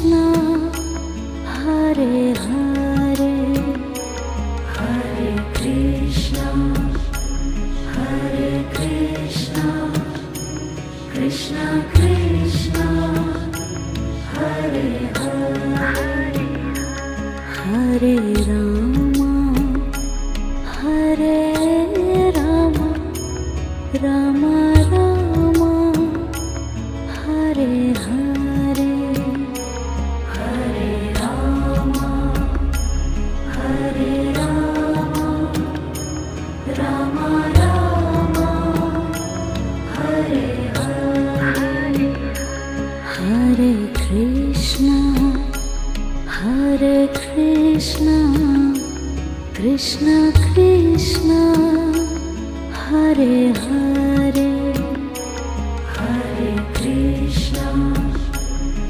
Krishna Hare Hare Hare Krishna Krishna Krishna Hare Hare Hare Ram Ram Ram Hare Hare Hare Ram Ram Ram Hare Hare Hare Krishna Krishna Krishna Hare Hare